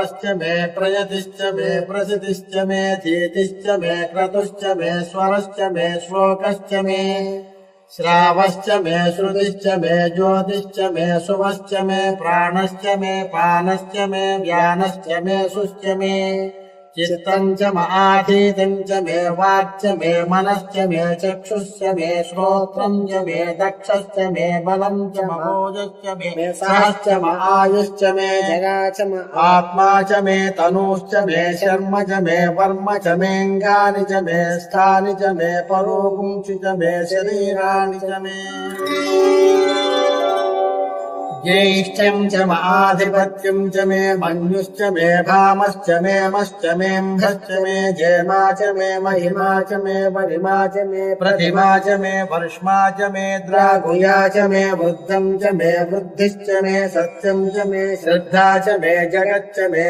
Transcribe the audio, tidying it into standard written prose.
मे प्रयतिश्च मे प्रसिद्धिश्च मे धीतिश्च मे क्रतुश्च मे स्वरश्च मे श्लोकश्च मे श्रावश्च मे श्रुतिश्च मे ज्योतिश्च मे शुभश्च मे प्राणश्च मे पानश्च मे व्यानश्च मे शुश्च मे चित्तं च मआधीतं च मे वाक्च मे मनश्च मे चक्षुश्च मे श्रोत्रं च मे दक्षश्च मे बलं च महोजश्च मे सहश्च आयुश्च मे जरा च आत्मा च मे तनुश्च मे शर्म च मे वर्म च मेऽङ्गानि च मे स्थानि च मे परोपुंसि च मे शरीराणि च मे ज्येष्ठं च महाधिपत्यं च मे मन्युश्च मे भामश्च मे मश्च मेऽम्भश्च मे जयमा च मे महिमा च मे वरिमा च मे प्रतिमा च मे वर्ष्मा च मे द्रागुया च मे वृद्धं च मे वृद्धिश्च मे सत्यं च मे श्रद्धा च मे जगच्च मे